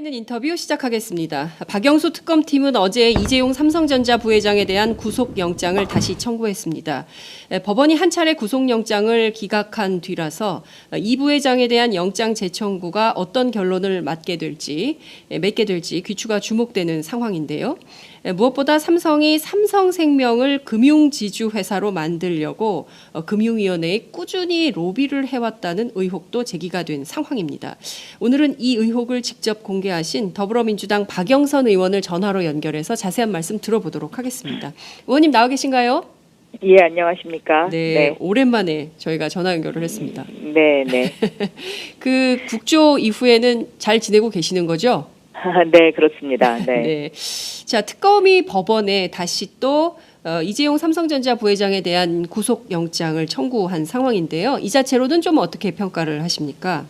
있는 인터뷰 시작하겠습니다. 박영수 특검팀은 어제 이재용 삼성전자 부회장에 대한 구속영장을 다시 청구했습니다. 법원이 한 차례 구속영장을 기각한 뒤라서 이 부회장에 대한 영장 재청구가 어떤 결론을 맺게 될지 귀추가 주목되는 상황인데요. 무엇보다 삼성이 삼성생명을 금융지주회사로 만들려고 금융위원회에 꾸준히 로비를 해왔다는 의혹도 제기가 된 상황입니다. 오늘은 이 의혹을 직접 공개하신 더불어민주당 박영선 의원을 전화로 연결해서 자세한 말씀 들어보도록 하겠습니다. 의원님 나와 계신가요? 예, 안녕하십니까. 네, 오랜만에 저희가 전화 연결을 했습니다. 네. 그 국조 이후에는 잘 지내고 계시는 거죠? 네, 그렇습니다. 네. 네. 자, 특검이 법원에 다시 또 이재용 삼성전자 부회장에 대한 구속영장을 청구한 상황인데요. 이 자체로는 좀 어떻게 평가를 하십니까?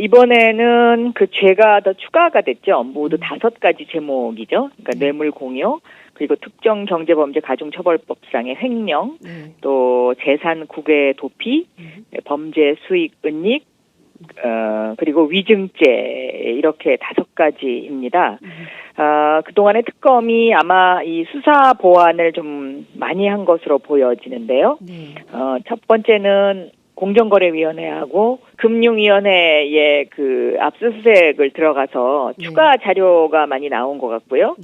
이번에는 그 죄가 더 추가가 됐죠. 모두 5가지 제목이죠. 그러니까 뇌물 공여, 그리고 특정 경제범죄 가중처벌법상의 횡령, 또 재산 국외 도피, 범죄 수익 은닉, 그리고 위증죄, 이렇게 5가지입니다. 그동안의 특검이 아마 이 수사 보완을 좀 많이 한 것으로 보여지는데요. 첫 번째는 공정거래위원회하고 금융위원회에 그 압수수색을 들어가서 추가 자료가 많이 나온 것 같고요.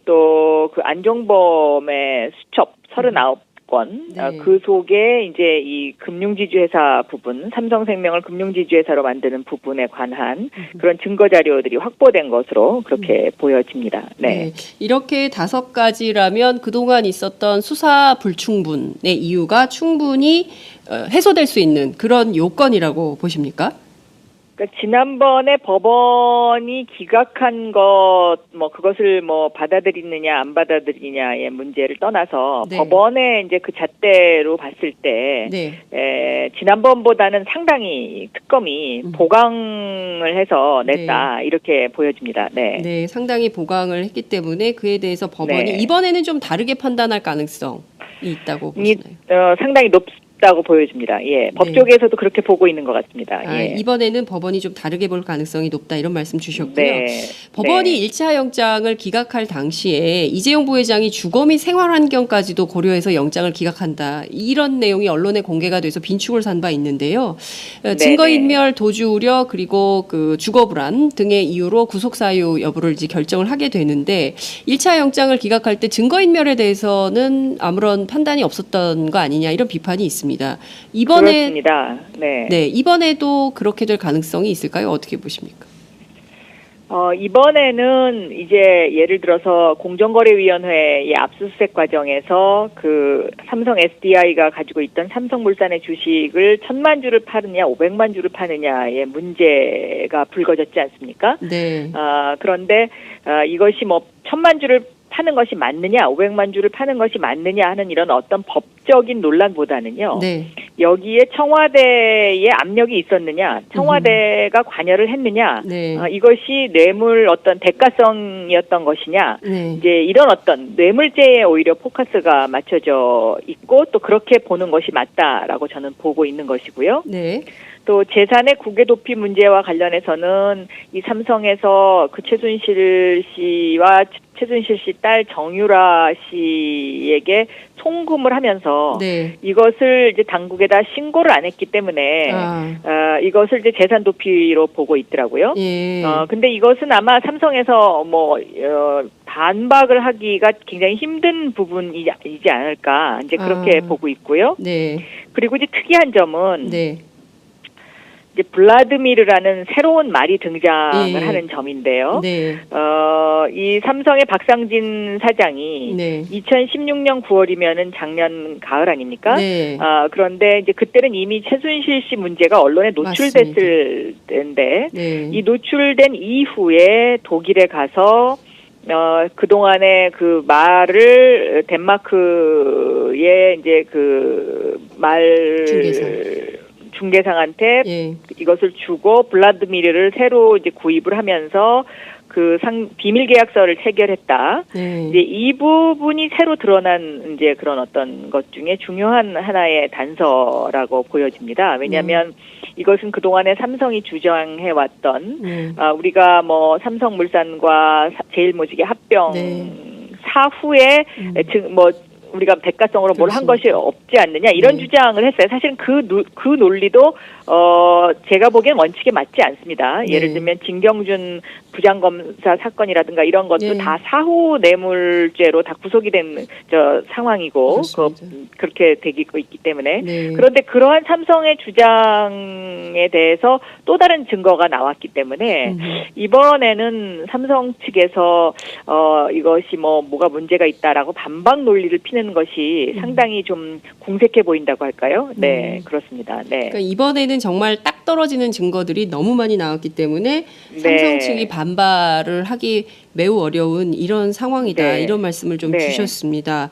또 그 안종범의 수첩 39건, 그 속에 이제 이 금융지주회사 부분, 삼성생명을 금융지주회사로 만드는 부분에 관한 그런 증거 자료들이 확보된 것으로 그렇게 보여집니다. 네. 이렇게 5가지라면 그동안 있었던 수사 불충분의 이유가 충분히 해소될 수 있는 그런 요건이라고 보십니까? 그러니까 지난번에 법원이 기각한 것, 그것을 받아들이느냐 안 받아들이냐의 문제를 떠나서 법원의 이제 그 잣대로 봤을 때 지난번보다는 상당히 특검이 보강을 해서 냈다, 이렇게 보여집니다. 네, 상당히 보강을 했기 때문에 그에 대해서 법원이 이번에는 좀 다르게 판단할 가능성이 있다고 보시나요? 상당히 높다고 보여집니다. 예, 법조계에서도 그렇게 보고 있는 것 같습니다. 이번에는 법원이 좀 다르게 볼 가능성이 높다, 이런 말씀 주셨고요. 법원이 1차 영장을 기각할 당시에 이재용 부회장이 주거 및 생활환경까지도 고려해서 영장을 기각한다, 이런 내용이 언론에 공개가 돼서 빈축을 산 바 있는데요. 증거인멸, 도주 우려, 그리고 그 주거 불안 등의 이유로 구속사유 여부를 이제 결정을 하게 되는데, 1차 영장을 기각할 때 증거인멸에 대해서는 아무런 판단이 없었던 거 아니냐, 이런 비판이 있습니다. 그렇습니다. 이번에도 그렇게 될 가능성이 있을까요? 어떻게 보십니까? 이번에는 이제 예를 들어서 공정거래위원회의 압수수색 과정에서 그 삼성 SDI가 가지고 있던 삼성물산의 주식을 1,000만 주를 파느냐 500만 주를 파느냐의 문제가 불거졌지 않습니까? 그런데 이것이 1,000만 주를 파는 것이 맞느냐, 500만 주를 파는 것이 맞느냐 하는 이런 어떤 법적인 논란보다는요. 여기에 청와대의 압력이 있었느냐, 청와대가 관여를 했느냐, 이것이 뇌물 어떤 대가성이었던 것이냐, 이제 이런 어떤 뇌물죄에 오히려 포커스가 맞춰져 있고, 또 그렇게 보는 것이 맞다라고 저는 보고 있는 것이고요. 또 재산의 국외 도피 문제와 관련해서는 이 삼성에서 그 최순실 씨와 최순실 씨 딸 정유라 씨에게 송금을 하면서 이것을 이제 당국에다 신고를 안 했기 때문에 이것을 이제 재산 도피로 보고 있더라고요. 근데 이것은 아마 삼성에서 반박을 하기가 굉장히 힘든 부분이지 않을까, 이제 그렇게 보고 있고요. 그리고 이제 특이한 점은 이제 블라드미르라는 새로운 말이 등장을 하는 점인데요. 이 삼성의 박상진 사장이 2016년 9월이면은 작년 가을 아닙니까? 그런데 이제 그때는 이미 최순실 씨 문제가 언론에 노출됐을 때인데, 이 노출된 이후에 독일에 가서 그동안에 그 말을 덴마크의 이제 그 말 중개상한테 이것을 주고 블라드미르를 새로 이제 구입을 하면서 그 비밀 계약서를 체결했다. 이제 이 부분이 새로 드러난 이제 그런 어떤 것 중에 중요한 하나의 단서라고 보여집니다. 왜냐하면 이것은 그동안에 삼성이 주장해왔던 우리가 뭐 삼성물산과 제일모직의 합병 사후에 뭐 우리가 대가성으로 뭘 한 것이 없지 않느냐 이런 주장을 했어요. 사실은 그 논리도 제가 보기엔 원칙에 맞지 않습니다. 예를 들면 진경준 부장검사 사건이라든가 이런 것도 다 사후 뇌물죄로 다 구속이 된 상황이고 그렇게 되고 있기 때문에 그런데 그러한 삼성의 주장에 대해서 또 다른 증거가 나왔기 때문에 이번에는 삼성 측에서 이것이 뭐가 문제가 있다라고 반박 논리를 피는 것이 상당히 좀 궁색해 보인다고 할까요? 네, 그렇습니다. 네. 그러니까 이번에는 정말 딱 떨어지는 증거들이 너무 많이 나왔기 때문에 삼성 측이 반발을 하기 매우 어려운 이런 상황이다. 이런 말씀을 좀 주셨습니다.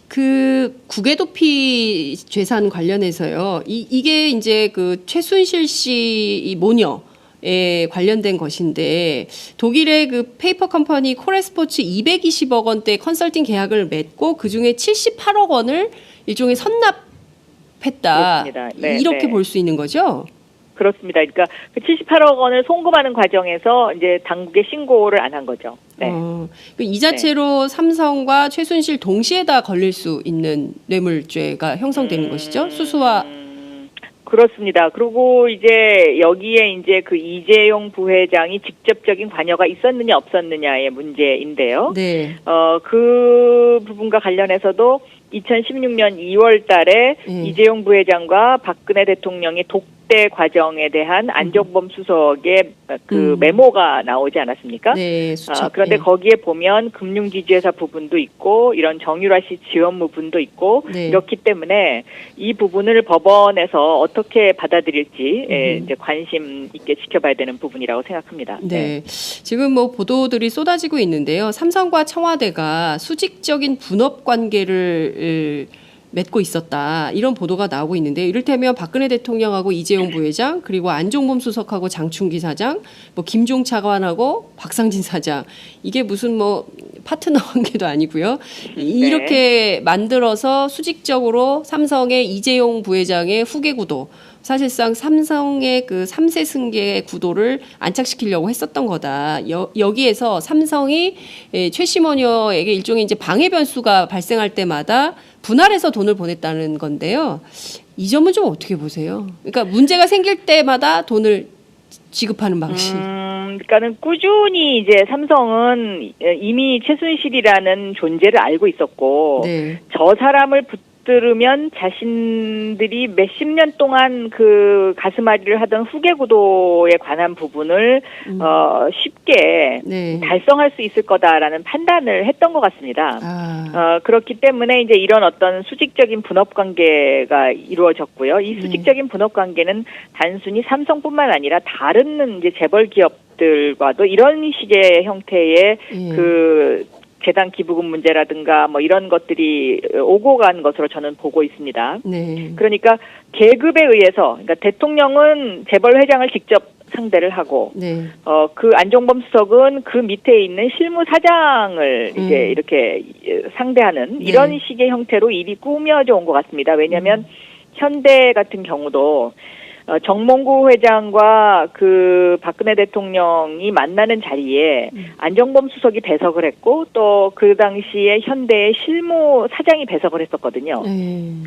그 국외도피 재산 관련해서요. 이게 이제 그 최순실 씨 모녀에 관련된 것인데 독일의 그 페이퍼 컴퍼니 코레스포츠 220억 원대 컨설팅 계약을 맺고 그중에 78억 원을 일종의 선납했다. 이렇게 볼 수 있는 거죠? 그렇습니다. 그러니까 그 78억 원을 송금하는 과정에서 이제 당국에 신고를 안 한 거죠. 네. 이 자체로 삼성과 최순실 동시에 다 걸릴 수 있는 뇌물죄가 형성되는 것이죠. 수수와 그렇습니다. 그리고 이제 여기에 이제 그 이재용 부회장이 직접적인 관여가 있었느냐 없었느냐의 문제인데요. 그 부분과 관련해서도 2016년 2월 달에 이재용 부회장과 박근혜 대통령의 독대 과정에 대한 안종범 수석의 그 메모가 나오지 않았습니까? 그런데 거기에 보면 금융지주회사 부분도 있고 이런 정유라 씨 지원부분도 있고 이렇기 때문에 이 부분을 법원에서 어떻게 받아들일지 이제 관심 있게 지켜봐야 되는 부분이라고 생각합니다. 지금 뭐 보도들이 쏟아지고 있는데요. 삼성과 청와대가 수직적인 분업 관계를 맺고 있었다. 이런 보도가 나오고 있는데 이를테면 박근혜 대통령하고 이재용 부회장 그리고 안종범 수석하고 장충기 사장 뭐 김종 차관하고 박상진 사장 이게 무슨 뭐 파트너 관계도 아니고요. 이렇게 만들어서 수직적으로 삼성의 이재용 부회장의 후계 구도 사실상 삼성의 그 3세 승계 구도를 안착시키려고 했었던 거다. 여기에서 삼성이 최씨 모녀에게 일종의 이제 방해 변수가 발생할 때마다 분할해서 돈을 보냈다는 건데요. 이 점은 좀 어떻게 보세요? 그러니까 문제가 생길 때마다 돈을 지급하는 방식. 그러니까는 꾸준히 이제 삼성은 이미 최순실이라는 존재를 알고 있었고 저 사람을 들으면 자신들이 몇십 년 동안 그 가슴앓이를 하던 후계 구도에 관한 부분을 쉽게 달성할 수 있을 거다라는 판단을 했던 것 같습니다. 그렇기 때문에 이제 이런 어떤 수직적인 분업 관계가 이루어졌고요. 이 수직적인 분업 관계는 단순히 삼성뿐만 아니라 다른 이제 재벌 기업들과도 이런 식의 형태의 그 재단 기부금 문제라든가 뭐 이런 것들이 오고 간 것으로 저는 보고 있습니다. 그러니까 계급에 의해서 그러니까 대통령은 재벌 회장을 직접 상대를 하고 그 안종범 수석은 그 밑에 있는 실무사장을 이제 이렇게 상대하는 이런 식의 형태로 일이 꾸며져 온 것 같습니다. 왜냐하면 현대 같은 경우도 정몽구 회장과 그 박근혜 대통령이 만나는 자리에 안종범 수석이 배석을 했고 또 그 당시에 현대의 실무 사장이 배석을 했었거든요.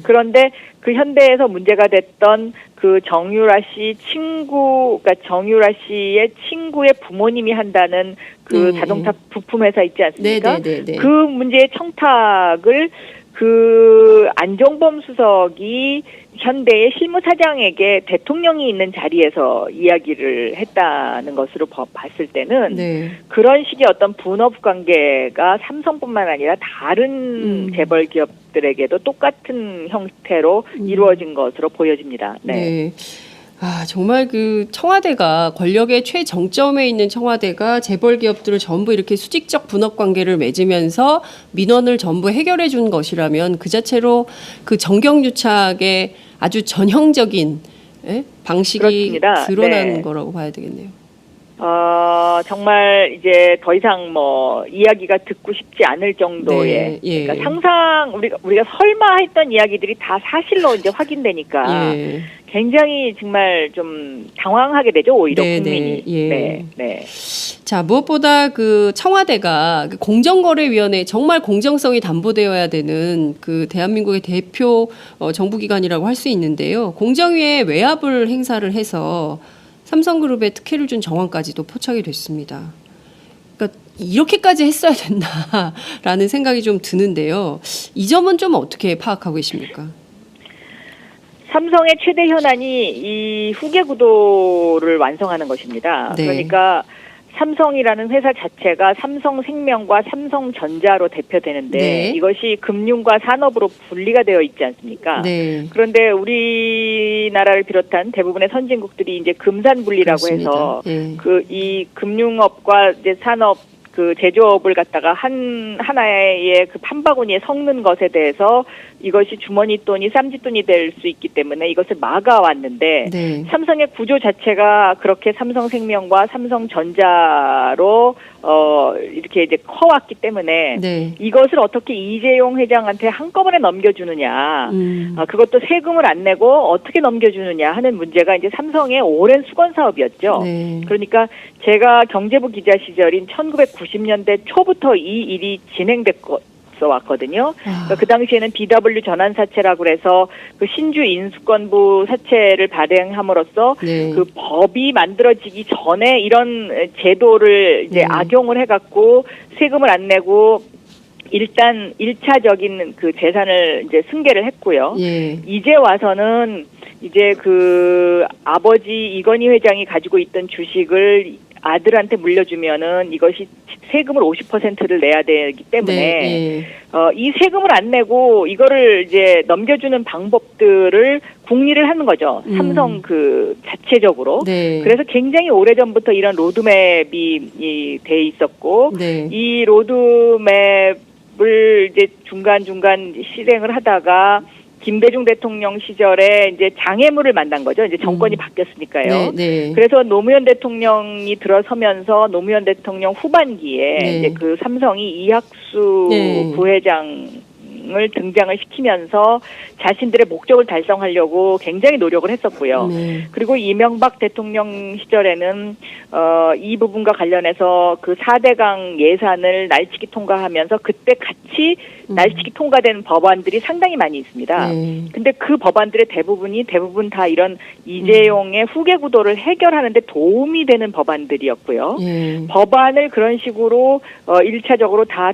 그런데 그 현대에서 문제가 됐던 그 정유라 씨 친구, 그러니까 정유라 씨의 친구의 부모님이 한다는 그 자동차 부품 회사 있지 않습니까? 그 문제의 청탁을 그 안종범 수석이 현대의 실무사장에게 대통령이 있는 자리에서 이야기를 했다는 것으로 봤을 때는 그런 식의 어떤 분업 관계가 삼성뿐만 아니라 다른 재벌 기업들에게도 똑같은 형태로 이루어진 것으로 보여집니다. 정말 그 청와대가 권력의 최정점에 있는 청와대가 재벌 기업들을 전부 이렇게 수직적 분업 관계를 맺으면서 민원을 전부 해결해 준 것이라면 그 자체로 그 정경유착의 아주 전형적인 방식이 그렇습니다. 드러난 거라고 봐야 되겠네요. 정말 이제 더 이상 뭐 이야기가 듣고 싶지 않을 정도의 네, 예. 그러니까 상상 우리가 설마 했던 이야기들이 다 사실로 이제 확인되니까 예. 굉장히 정말 좀 당황하게 되죠, 오히려 네, 국민이. 네, 예. 네, 네. 자, 무엇보다 그 청와대가 그 공정거래위원회 정말 공정성이 담보되어야 되는 그 대한민국의 대표 정부기관이라고 할 수 있는데요. 공정위에 외압을 행사를 해서 삼성그룹에 특혜를 준 정황까지도 포착이 됐습니다. 그러니까 이렇게까지 했어야 됐나라는 생각이 좀 드는데요. 이 점은 좀 어떻게 파악하고 계십니까? 삼성의 최대 현안이 이 후계 구도를 완성하는 것입니다. 네. 그러니까 삼성이라는 회사 자체가 삼성생명과 삼성전자로 대표되는데 네. 이것이 금융과 산업으로 분리가 되어 있지 않습니까? 네. 그런데 우리나라를 비롯한 대부분의 선진국들이 이제 금산분리라고 그렇습니다. 해서 예. 그 이 금융업과 이제 산업 그 제조업을 갖다가 하나의 그 판바구니에 섞는 것에 대해서 이것이 주머니 돈이 쌈짓돈이 될 수 있기 때문에 이것을 막아왔는데 네. 삼성의 구조 자체가 그렇게 삼성생명과 삼성전자로 이렇게 이제 커왔기 때문에 네. 이것을 어떻게 이재용 회장한테 한꺼번에 넘겨주느냐, 그것도 세금을 안 내고 어떻게 넘겨주느냐 하는 문제가 이제 삼성의 오랜 수건 사업이었죠. 네. 그러니까 제가 경제부 기자 시절인 1990년대 초부터 이 일이 진행됐고 왔거든요. 그러니까 그 당시에는 BW 전환 사채라고 해서 그 신주 인수권부 사채를 발행함으로써 네. 그 법이 만들어지기 전에 이런 제도를 이제 네. 악용을 해갖고 세금을 안 내고 일단 1차적인 그 재산을 이제 승계를 했고요. 예. 이제 와서는 이제 그 아버지 이건희 회장이 가지고 있던 주식을 아들한테 물려주면은 이것이 세금을 50%를 내야 되기 때문에 네, 예. 이 세금을 안 내고 이거를 이제 넘겨주는 방법들을 궁리를 하는 거죠. 삼성 그 자체적으로. 네. 그래서 굉장히 오래전부터 이런 로드맵이 돼 있었고 네. 이 로드맵을 이제 중간중간 실행을 하다가 김대중 대통령 시절에 이제 장애물을 만난 거죠. 이제 정권이 바뀌었으니까요. 네, 네. 그래서 노무현 대통령이 들어서면서 노무현 대통령 후반기에 네. 이제 그 삼성이 이학수 네. 부회장을 등장을 시키면서 자신들의 목적을 달성하려고 굉장히 노력을 했었고요. 네. 그리고 이명박 대통령 시절에는 이 부분과 관련해서 그 4대강 예산을 날치기 통과하면서 그때 같이 날치기 통과된 법안들이 상당히 많이 있습니다. 네. 근데 그 법안들의 대부분 다 이런 이재용의 후계 구도를 해결하는 데 도움이 되는 법안들이었고요. 예. 법안을 그런 식으로 1차적으로 다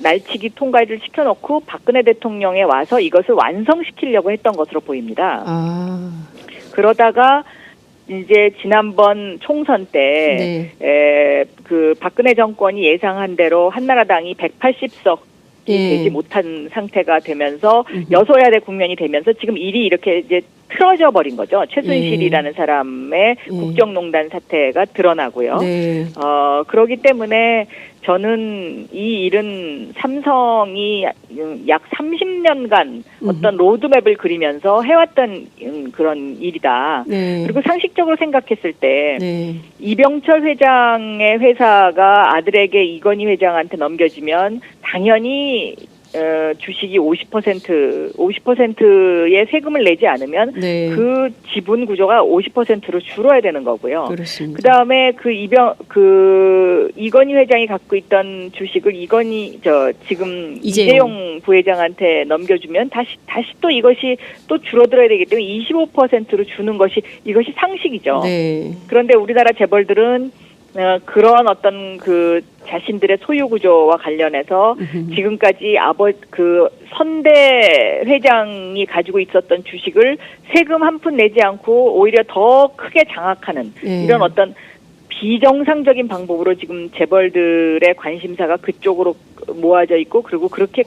날치기 통과를 시켜놓고 박근혜 대통령에 와서 이것을 완성시키려고 했던 것으로 보입니다. 아. 그러다가 이제 지난번 총선 때 그 박근혜 정권이 예상한 대로 한나라당이 180석 예. 되지 못한 상태가 되면서 여소야대 국면이 되면서 지금 일이 이렇게 이제 틀어져 버린 거죠. 최순실이라는 사람의 국정농단 사태가 드러나고요. 네. 그러기 때문에 저는 이 일은 삼성이 약 30년간 어떤 로드맵을 그리면서 해왔던 그런 일이다. 네. 그리고 상식적으로 생각했을 때 네. 이병철 회장의 회사가 아들에게 이건희 회장한테 넘겨지면 당연히 주식이 50%의 세금을 내지 않으면 네. 그 지분 구조가 50%로 줄어야 되는 거고요. 그렇습니다. 그 다음에 이건희 회장이 갖고 있던 주식을 지금 이재용 부회장한테 넘겨주면 다시 또 이것이 또 줄어들어야 되기 때문에 25%로 주는 것이 이것이 상식이죠. 네. 그런데 우리나라 재벌들은 그런 어떤 그 자신들의 소유 구조와 관련해서 지금까지 선대 회장이 가지고 있었던 주식을 세금 한 푼 내지 않고 오히려 더 크게 장악하는 이런 어떤 비정상적인 방법으로 지금 재벌들의 관심사가 그쪽으로 모아져 있고 그리고 그렇게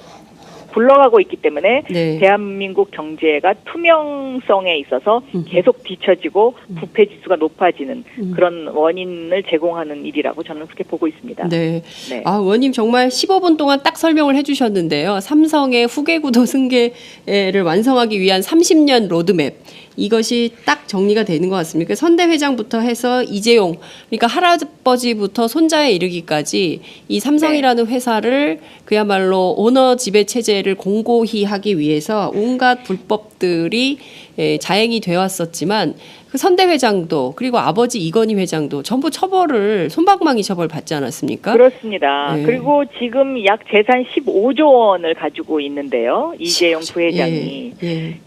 굴러가고 있기 때문에 네. 대한민국 경제가 투명성에 있어서 계속 뒤처지고 부패 지수가 높아지는 그런 원인을 제공하는 일이라고 저는 그렇게 보고 있습니다. 네. 네. 아, 의원님 정말 15분 동안 딱 설명을 해주셨는데요. 삼성의 후계구도 승계를 완성하기 위한 30년 로드맵. 이것이 딱 정리가 되는 것 같습니다. 선대 회장부터 해서 이재용, 그러니까 할아버지부터 손자에 이르기까지 이 삼성이라는 회사를 그야말로 오너 지배 체제를 공고히 하기 위해서 온갖 불법들이 자행이 되어 왔었지만 그 선대 회장도 그리고 아버지 이건희 회장도 전부 처벌을 솜방망이 처벌 받지 않았습니까? 그렇습니다. 네. 그리고 지금 약 재산 15조 원을 가지고 있는데요. 이재용 부회장이.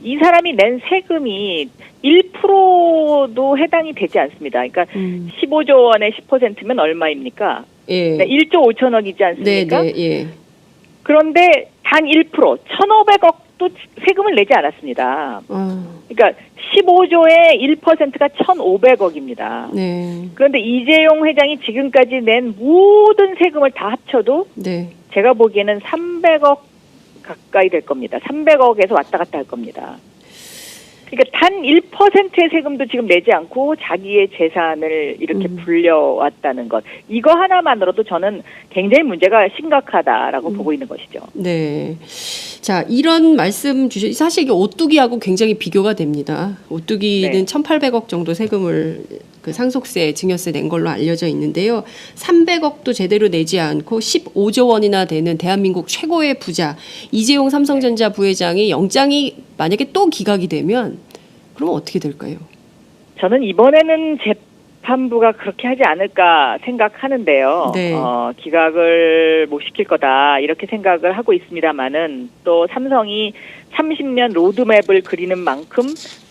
이 사람이 낸 세금이 1%도 해당이 되지 않습니다. 그러니까 15조 원의 10%면 얼마입니까? 예. 1조 5천억이지 않습니까? 네, 예. 그런데 단 1%, 1,500억도 세금을 내지 않았습니다. 그러니까 15조의 1%가 1,500억입니다. 네. 그런데 이재용 회장이 지금까지 낸 모든 세금을 다 합쳐도 네. 제가 보기에는 300억 가까이 될 겁니다. 300억에서 왔다 갔다 할 겁니다. 그러니까 단 1%의 세금도 지금 내지 않고 자기의 재산을 이렇게 불려왔다는 것. 이거 하나만으로도 저는 굉장히 문제가 심각하다라고 보고 있는 것이죠. 네. 자, 이런 말씀 주셨, 사실 이게 오뚜기하고 굉장히 비교가 됩니다. 오뚜기는 네. 1,800억 정도 세금을 그 상속세, 증여세 낸 걸로 알려져 있는데요. 300억도 제대로 내지 않고 15조 원이나 되는 대한민국 최고의 부자 이재용 삼성전자 부회장이 영장이 만약에 또 기각이 되면 그러면 어떻게 될까요? 저는 이번에는 재판부가 그렇게 하지 않을까 생각하는데요. 네. 기각을 못 시킬 거다 이렇게 생각을 하고 있습니다만은 또 삼성이 30년 로드맵을 그리는 만큼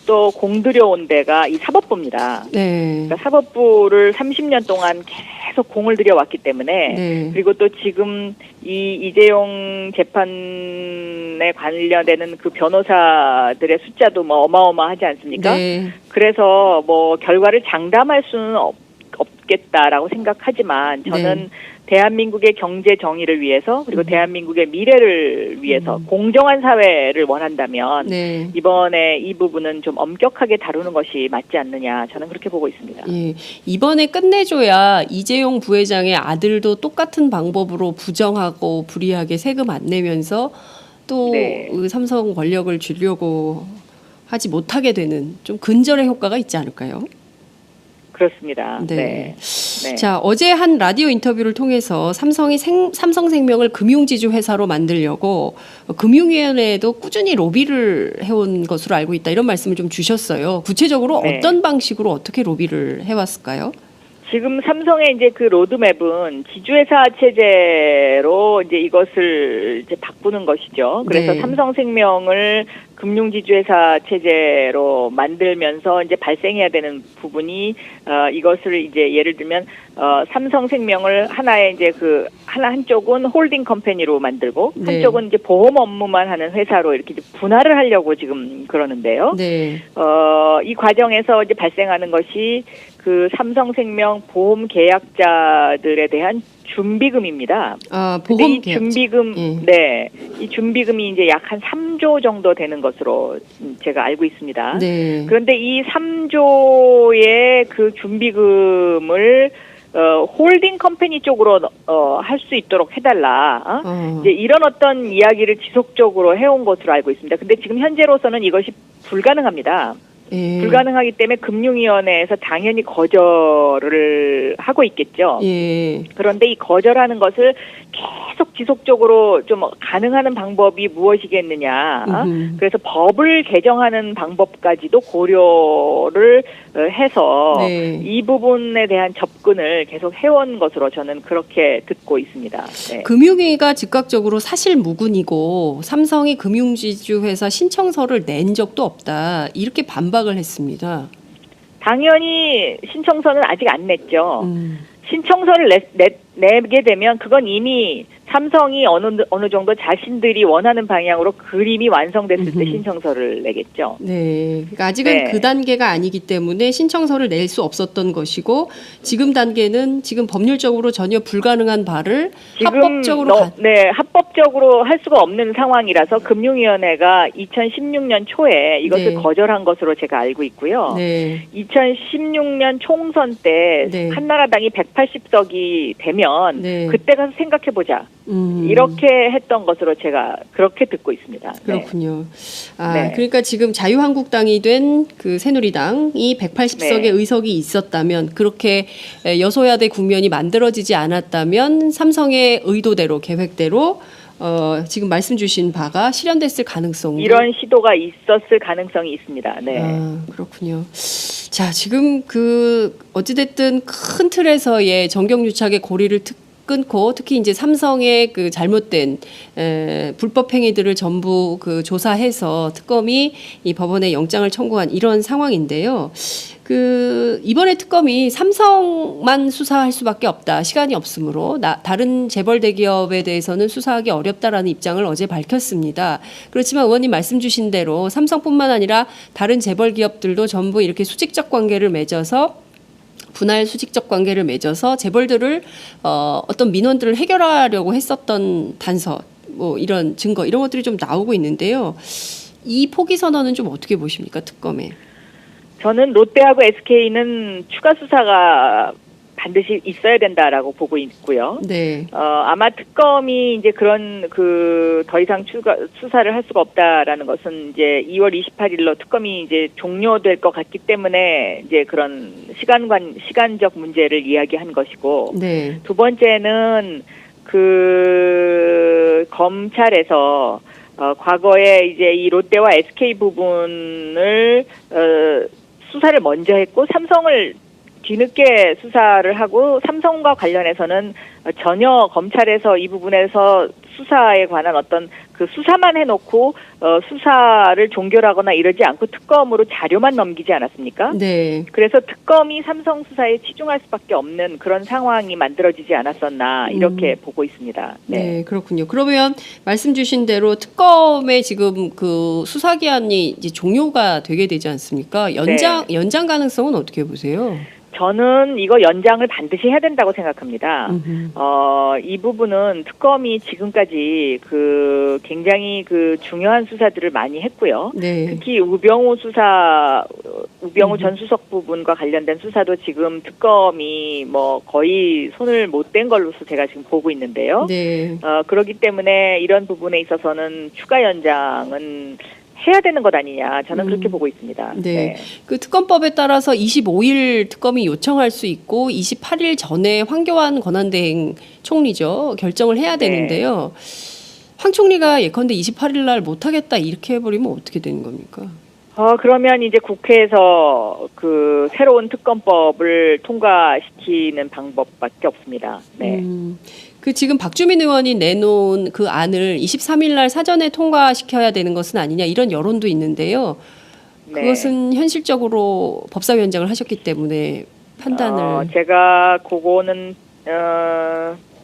또 공들여온 데가 이 사법부입니다. 네. 그러니까 사법부를 30년 동안 계속 공을 들여왔기 때문에 네. 그리고 또 지금 이 이재용 재판에 관련되는 그 변호사들의 숫자도 뭐 어마어마하지 않습니까? 네. 그래서 뭐 결과를 장담할 수는 없겠다라고 생각하지만 저는 네. 대한민국의 경제 정의를 위해서 그리고 대한민국의 미래를 위해서 공정한 사회를 원한다면 네. 이번에 이 부분은 좀 엄격하게 다루는 것이 맞지 않느냐 저는 그렇게 보고 있습니다. 예, 이번에 끝내줘야 이재용 부회장의 아들도 똑같은 방법으로 부정하고 불이하게 세금 안 내면서 또 네. 그 삼성 권력을 주려고 하지 못하게 되는 좀 근절의 효과가 있지 않을까요? 그렇습니다. 네. 네. 네. 자, 어제 한 라디오 인터뷰를 통해서 삼성생명을 금융지주 회사로 만들려고 금융위원회에도 꾸준히 로비를 해온 것으로 알고 있다 이런 말씀을 좀 주셨어요. 구체적으로 네. 어떤 방식으로 어떻게 로비를 해왔을까요? 지금 삼성의 이제 그 로드맵은 지주회사 체제로 이제 이것을 이제 바꾸는 것이죠. 그래서 네. 삼성생명을 금융지주회사 체제로 만들면서 이제 발생해야 되는 부분이 이것을 이제 예를 들면 삼성생명을 하나의 이제 그 한쪽은 홀딩 컴퍼니로 만들고 네. 한쪽은 이제 보험 업무만 하는 회사로 이렇게 이제 분할을 하려고 지금 그러는데요. 네. 이 과정에서 이제 발생하는 것이 그 삼성생명 보험 계약자들에 대한 준비금입니다. 아, 근데 보험 이 준비금, 네, 이 준비금이 이제 약 한 3조 정도 되는 것으로 제가 알고 있습니다. 네. 그런데 이 3조의 그 준비금을 홀딩 컴퍼니 쪽으로 할 수 있도록 해달라. 이제 이런 어떤 이야기를 지속적으로 해온 것으로 알고 있습니다. 근데 지금 현재로서는 이것이 불가능합니다. 예. 불가능하기 때문에 금융위원회에서 당연히 거절을 하고 있겠죠. 예. 그런데 이 거절하는 것을 계속 지속적으로 좀 가능한 방법이 무엇이겠느냐. 그래서 법을 개정하는 방법까지도 고려를 해서 네. 이 부분에 대한 접근을 계속 해온 것으로 저는 그렇게 듣고 있습니다. 네. 금융위가 즉각적으로 사실 무근이고 삼성이 금융지주 회사 신청서를 낸 적도 없다. 이렇게 반박을 했습니다. 당연히 신청서는 아직 안 냈죠. 신청서를 내게 되면 그건 이미 삼성이 어느 정도 자신들이 원하는 방향으로 그림이 완성됐을 때 신청서를 내겠죠. 네. 그러니까 아직은 네. 그 단계가 아니기 때문에 신청서를 낼 수 없었던 것이고 지금 단계는 지금 법률적으로 전혀 불가능한 바를 합법적으로 합법적으로 할 수가 없는 상황이라서 금융위원회가 2016년 초에 이것을 네. 거절한 것으로 제가 알고 있고요. 네. 2016년 총선 때 네. 한나라당이 180석이 되면 네. 그때 가서 생각해 보자. 이렇게 했던 것으로 제가 그렇게 듣고 있습니다. 그렇군요. 네. 그러니까 지금 자유한국당이 된 그 새누리당이 180석의 네. 의석이 있었다면 그렇게 여소야대 국면이 만들어지지 않았다면 삼성의 의도대로 계획대로 지금 말씀 주신 바가 실현됐을 가능성도 이런 시도가 있었을 가능성이 있습니다. 네. 그렇군요. 자, 지금 어찌됐든 큰 틀에서의 정경유착의 고리를 끊고 특히 이제 삼성의 그 잘못된 불법 행위들을 전부 그 조사해서 특검이 이 법원에 영장을 청구한 이런 상황인데요. 이번에 특검이 삼성만 수사할 수밖에 없다. 시간이 없으므로 다른 재벌 대기업에 대해서는 수사하기 어렵다라는 입장을 어제 밝혔습니다. 그렇지만 의원님 말씀 주신 대로 삼성뿐만 아니라 다른 재벌 기업들도 전부 이렇게 수직적 관계를 맺어서 분할 수직적 관계를 맺어서 재벌들을 어떤 민원들을 해결하려고 했었던 단서, 뭐 이런 증거 이런 것들이 좀 나오고 있는데요. 이 포기 선언은 좀 어떻게 보십니까, 특검에? 저는 롯데하고 SK는 추가 수사가 반드시 있어야 된다라고 보고 있고요. 네. 아마 특검이 이제 그런 더 이상 수사를 할 수가 없다라는 것은 이제 2월 28일로 특검이 이제 종료될 것 같기 때문에 이제 그런 시간적 문제를 이야기한 것이고. 네. 두 번째는 검찰에서 과거에 이제 이 롯데와 SK 부분을 수사를 먼저 했고 삼성을 뒤늦게 수사를 하고 삼성과 관련해서는 전혀 검찰에서 이 부분에서 수사에 관한 어떤 수사만 해놓고 수사를 종결하거나 이러지 않고 특검으로 자료만 넘기지 않았습니까? 네. 그래서 특검이 삼성 수사에 치중할 수밖에 없는 그런 상황이 만들어지지 않았었나 이렇게 보고 있습니다. 네, 그렇군요. 그러면 말씀 주신 대로 특검의 지금 수사 기한이 이제 종료가 되게 되지 않습니까? 연장 가능성은 어떻게 보세요? 저는 이거 연장을 반드시 해야 된다고 생각합니다. 이 부분은 특검이 지금까지 굉장히 중요한 수사들을 많이 했고요. 네. 특히 우병우 전 수석 부분과 관련된 수사도 지금 특검이 거의 손을 못 댄 걸로서 제가 지금 보고 있는데요. 네. 그렇기 때문에 이런 부분에 있어서는 추가 연장은 해야 되는 것 아니냐. 저는 그렇게 보고 있습니다. 네. 특검법에 따라서 25일 특검이 요청할 수 있고 28일 전에 황교안 권한대행 총리죠. 결정을 해야 되는데요. 황 총리가 예컨대 28일 날 못하겠다 이렇게 해버리면 어떻게 되는 겁니까? 그러면 이제 국회에서 새로운 특검법을 통과시키는 방법밖에 없습니다. 네. 지금 박주민 의원이 내놓은 그 안을 23일 날 사전에 통과시켜야 되는 것은 아니냐 이런 여론도 있는데요. 그것은 현실적으로 법사위원장을 하셨기 때문에 판단을 제가 그거는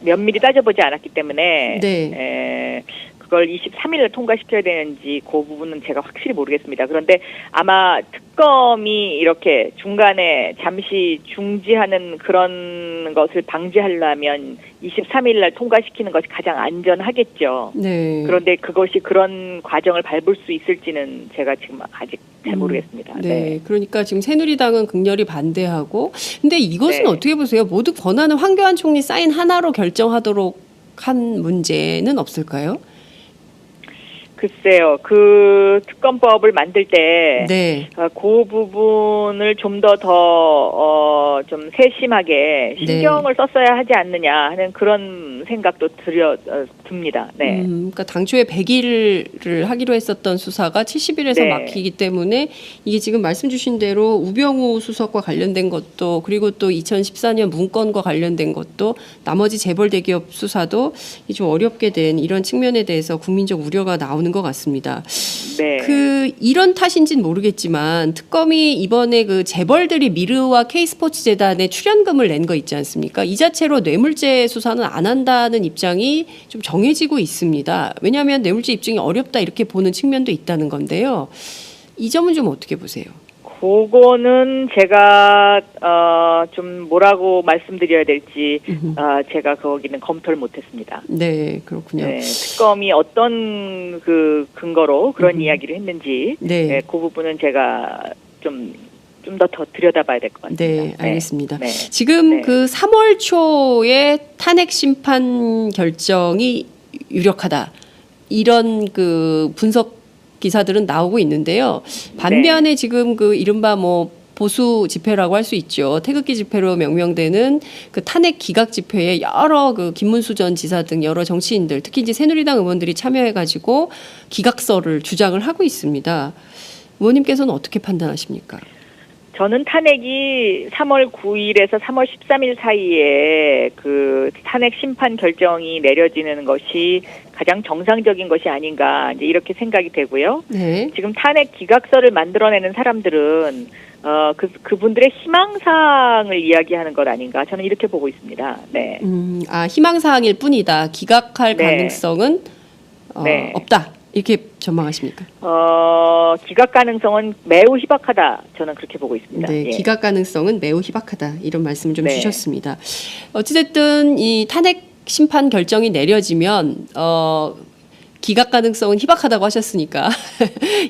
면밀히 따져보지 않았기 때문에 그걸 23일에 통과시켜야 되는지 그 부분은 제가 확실히 모르겠습니다. 그런데 아마 특검이 이렇게 중간에 잠시 중지하는 그런 것을 방지하려면 23일 날 통과시키는 것이 가장 안전하겠죠. 네. 그런데 그것이 그런 과정을 밟을 수 있을지는 제가 지금 아직 잘 모르겠습니다. 네. 그러니까 지금 새누리당은 극렬히 반대하고 근데 이것은 어떻게 보세요? 모두 권한을 황교안 총리 사인 하나로 결정하도록 한 문제는 없을까요? 글쎄요, 특검법을 만들 때, 그 부분을 좀 좀 세심하게 신경을 썼어야 하지 않느냐 하는 그런 생각도 듭니다. 네. 그러니까 당초에 100일을 하기로 했었던 수사가 70일에서 막히기 때문에 이게 지금 말씀 주신 대로 우병우 수석과 관련된 것도 그리고 또 2014년 문건과 관련된 것도 나머지 재벌 대기업 수사도 좀 어렵게 된 이런 측면에 대해서 국민적 우려가 나오는 것 같습니다. 이런 탓인지는 모르겠지만 특검이 이번에 재벌들이 미르와 K스포츠재단에 출연금을 낸 거 있지 않습니까? 이 자체로 뇌물죄 수사는 안 한다는 입장이 좀 정해지고 있습니다. 왜냐하면 뇌물죄 입증이 어렵다 이렇게 보는 측면도 있다는 건데요. 이 점은 좀 어떻게 보세요? 그거는 제가 좀 뭐라고 말씀드려야 될지 제가 거기는 검토를 못했습니다. 네, 그렇군요. 특검이 어떤 근거로 그런 이야기를 했는지 그 부분은 제가 좀 좀 더 들여다봐야 될 것 같습니다. 네, 알겠습니다. 네. 지금 네. 그 3월 초에 탄핵 심판 결정이 유력하다. 이런 그 분석 기사들은 나오고 있는데요. 반면에 지금 그 이른바 뭐 보수 집회라고 할 수 있죠. 태극기 집회로 명명되는 그 탄핵 기각 집회에 여러 그 김문수 전 지사 등 여러 정치인들, 특히 이제 새누리당 의원들이 참여해가지고 기각서를 주장을 하고 있습니다. 의원님께서는 어떻게 판단하십니까? 저는 탄핵이 3월 9일에서 3월 13일 사이에 그 탄핵 심판 결정이 내려지는 것이 가장 정상적인 것이 아닌가 이제 이렇게 생각이 되고요. 네. 지금 탄핵 기각서를 만들어내는 사람들은 그분들의 희망사항을 이야기하는 것 아닌가 저는 이렇게 보고 있습니다. 네. 희망사항일 뿐이다. 기각할 네. 가능성은 네. 없다. 이렇게 전망하십니까? 기각 가능성은 매우 희박하다. 저는 그렇게 보고 있습니다. 네, 예. 기각 가능성은 매우 희박하다. 이런 말씀을 좀 네. 주셨습니다. 어찌됐든 이 탄핵 심판 결정이 내려지면 기각 가능성은 희박하다고 하셨으니까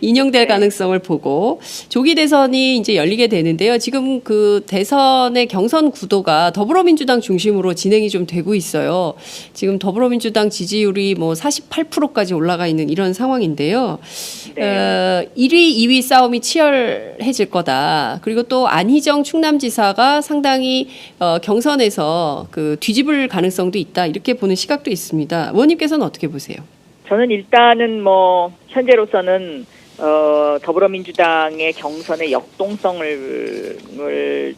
인용될 네. 가능성을 보고 조기 대선이 이제 열리게 되는데요. 지금 그 대선의 경선 구도가 더불어민주당 중심으로 진행이 좀 되고 있어요. 지금 더불어민주당 지지율이 뭐 48%까지 올라가 있는 이런 상황인데요. 네. 1위, 2위 싸움이 치열해질 거다. 그리고 또 안희정 충남지사가 상당히 경선에서 그 뒤집을 가능성도 있다. 이렇게 보는 시각도 있습니다. 의원님께서는 어떻게 보세요? 저는 일단은 뭐 현재로서는 더불어민주당의 경선의 역동성을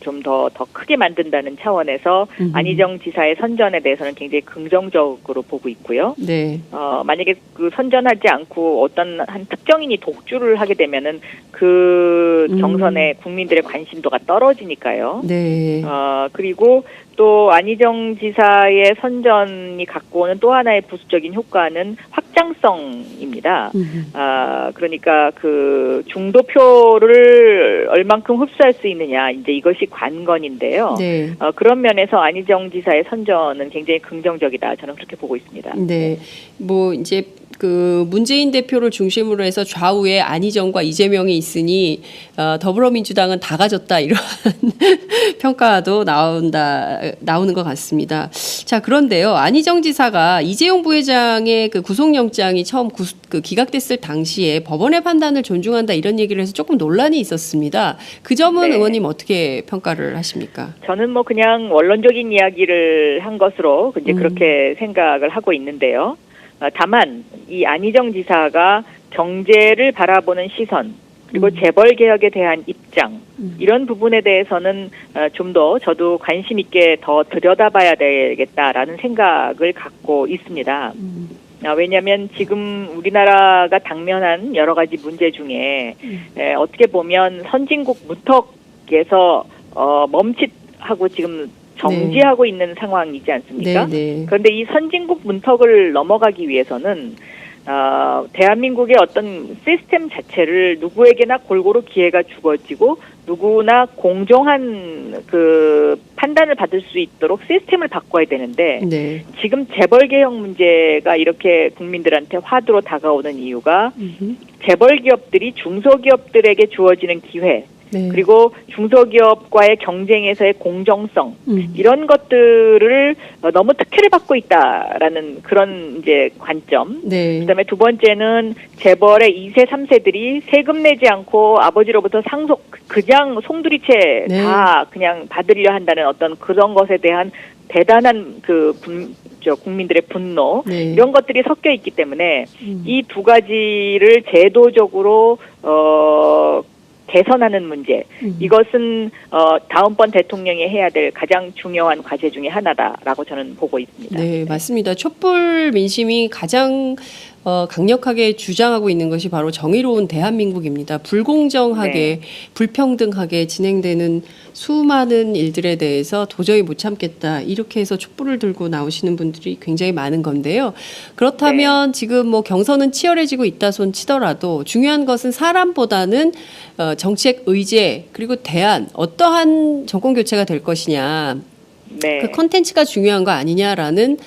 좀 더 크게 만든다는 차원에서 안희정 지사의 선전에 대해서는 굉장히 긍정적으로 보고 있고요. 네. 만약에 그 선전하지 않고 어떤 한 특정인이 독주를 하게 되면은 그 경선에 국민들의 관심도가 떨어지니까요. 네. 그리고 또 안희정 지사의 선전이 갖고 오는 또 하나의 부수적인 효과는 확장성입니다. 그러니까 그 중도표를 얼만큼 흡수할 수 있느냐, 이제 이것이 관건인데요. 네. 그런 면에서 안희정 지사의 선전은 굉장히 긍정적이다. 저는 그렇게 보고 있습니다. 네. 뭐 이제 그 문재인 대표를 중심으로 해서 좌우에 안희정과 이재명이 있으니 더불어민주당은 다 가졌다 이런 평가도 나오는 것 같습니다. 자, 그런데요. 안희정 지사가 이재용 부회장의 그 구속영장이 처음 기각됐을 당시에 법원의 판단을 존중한다 이런 얘기를 해서 조금 논란이 있었습니다. 그 점은 네. 의원님 어떻게 평가를 하십니까? 저는 뭐 그냥 원론적인 이야기를 한 것으로 이제 그렇게 생각을 하고 있는데요. 다만 이 안희정 지사가 경제를 바라보는 시선 그리고 재벌 개혁에 대한 입장 이런 부분에 대해서는 좀 더 저도 관심 있게 더 들여다봐야 되겠다라는 생각을 갖고 있습니다. 왜냐하면 지금 우리나라가 당면한 여러 가지 문제 중에 어떻게 보면 선진국 무턱에서 멈칫하고 지금 정지하고 있는 상황이지 않습니까? 네. 그런데 이 선진국 문턱을 넘어가기 위해서는 대한민국의 어떤 시스템 자체를 누구에게나 골고루 기회가 주어지고 누구나 공정한 그 판단을 받을 수 있도록 시스템을 바꿔야 되는데 네. 지금 재벌 개혁 문제가 이렇게 국민들한테 화두로 다가오는 이유가 재벌 기업들이 중소기업들에게 주어지는 기회 네. 그리고 중소기업과의 경쟁에서의 공정성 이런 것들을 너무 특혜를 받고 있다라는 그런 이제 관점. 네. 그다음에 두 번째는 재벌의 2세, 3세들이 세금 내지 않고 아버지로부터 그냥 송두리째 네. 다 그냥 받으려 한다는 어떤 그런 것에 대한 대단한 국민들의 분노 네. 이런 것들이 섞여 있기 때문에 이 두 가지를 제도적으로 개선하는 문제 이것은 다음번 대통령이 해야 될 가장 중요한 과제 중에 하나다라고 저는 보고 있습니다. 네, 맞습니다. 촛불 민심이 가장 강력하게 주장하고 있는 것이 바로 정의로운 대한민국입니다. 불공정하게 불평등하게 진행되는 수많은 일들에 대해서 도저히 못 참겠다. 이렇게 해서 촛불을 들고 나오시는 분들이 굉장히 많은 건데요. 그렇다면 지금 뭐 경선은 치열해지고 있다 손 치더라도 중요한 것은 사람보다는 정책 의제 그리고 대안 어떠한 정권 교체가 될 것이냐. 네. 그 컨텐츠가 중요한 거 아니냐라는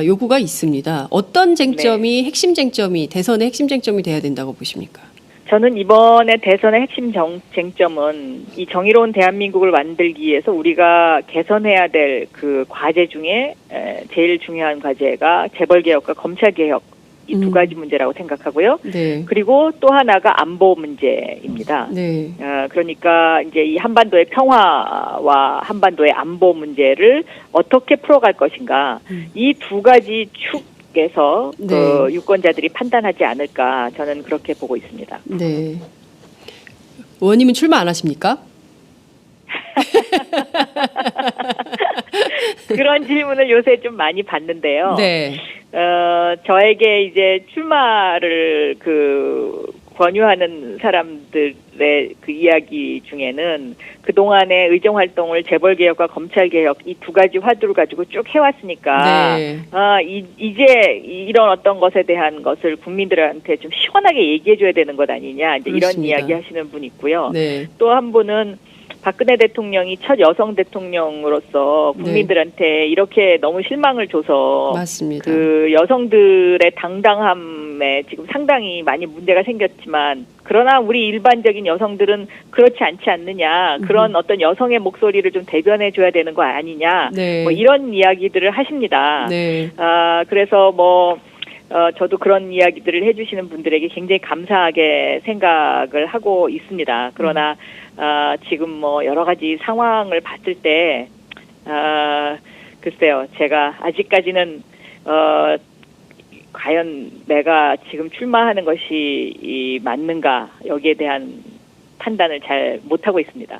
요구가 있습니다. 어떤 쟁점이 핵심 쟁점이 대선의 핵심 쟁점이 돼야 된다고 보십니까? 저는 이번에 대선의 핵심 쟁점은 이 정의로운 대한민국을 만들기 위해서 우리가 개선해야 될 그 과제 중에 제일 중요한 과제가 재벌개혁과 검찰개혁 이 두 가지 문제라고 생각하고요. 네. 그리고 또 하나가 안보 문제입니다. 네. 그러니까 이제 이 한반도의 평화와 한반도의 안보 문제를 어떻게 풀어갈 것인가 이 두 가지 축에서 네. 그 유권자들이 판단하지 않을까 저는 그렇게 보고 있습니다. 네. 의원님은 출마 안 하십니까? 그런 질문을 요새 좀 많이 받는데요. 네. 저에게 이제 출마를 권유하는 사람들의 그 이야기 중에는 그동안의 의정활동을 재벌개혁과 검찰개혁 이 두 가지 화두를 가지고 쭉 해왔으니까, 네. 이제 이런 어떤 것에 대한 것을 국민들한테 좀 시원하게 얘기해줘야 되는 것 아니냐, 이제 이런 그렇습니다. 이야기 하시는 분 있고요. 네. 또 한 분은 박근혜 대통령이 첫 여성 대통령으로서 국민들한테 이렇게 너무 실망을 줘서 맞습니다. 그 여성들의 당당함에 지금 상당히 많이 문제가 생겼지만 그러나 우리 일반적인 여성들은 그렇지 않지 않느냐 그런 어떤 여성의 목소리를 좀 대변해 줘야 되는 거 아니냐 네. 뭐 이런 이야기들을 하십니다. 네. 그래서 저도 그런 이야기들을 해주시는 분들에게 굉장히 감사하게 생각을 하고 있습니다. 그러나 지금 뭐 여러 가지 상황을 봤을 때 글쎄요, 제가 아직까지는 과연 내가 지금 출마하는 것이 맞는가 여기에 대한 판단을 잘 못하고 있습니다.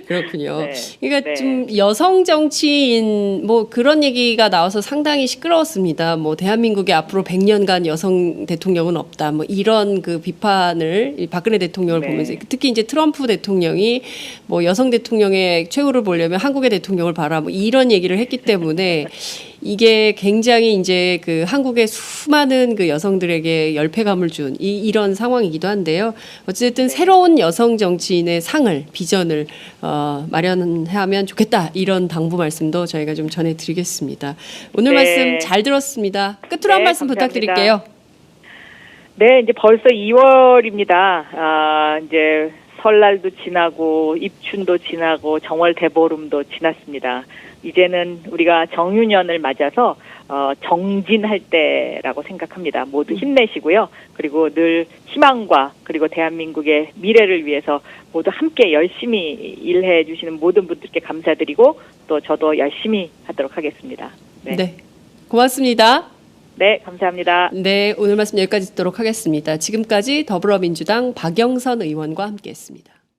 그렇군요. 네. 그러니까 네. 좀 여성 정치인 뭐 그런 얘기가 나와서 상당히 시끄러웠습니다. 뭐 대한민국에 앞으로 100년간 여성 대통령은 없다. 뭐 이런 그 비판을 이 박근혜 대통령을 네. 보면서 특히 이제 트럼프 대통령이 뭐 여성 대통령의 최후를 보려면 한국의 대통령을 봐라. 뭐 이런 얘기를 했기 때문에 이게 굉장히 이제 그 한국의 수많은 그 여성들에게 열패감을 준 이런 상황이기도 한데요. 어쨌든 새로운 여성 정치인의 상을 비전을 마련하면 좋겠다 이런 당부 말씀도 저희가 좀 전해드리겠습니다. 오늘 네. 말씀 잘 들었습니다. 끝으로 한 네, 말씀 감사합니다. 부탁드릴게요. 네, 이제 벌써 2월입니다. 이제 설날도 지나고 입춘도 지나고 정월 대보름도 지났습니다. 이제는 우리가 정유년을 맞아서 정진할 때라고 생각합니다. 모두 힘내시고요. 그리고 늘 희망과 그리고 대한민국의 미래를 위해서 모두 함께 열심히 일해 주시는 모든 분들께 감사드리고 또 저도 열심히 하도록 하겠습니다. 네, 네. 고맙습니다. 네, 감사합니다. 네, 오늘 말씀 여기까지 듣도록 하겠습니다. 지금까지 더불어민주당 박영선 의원과 함께했습니다.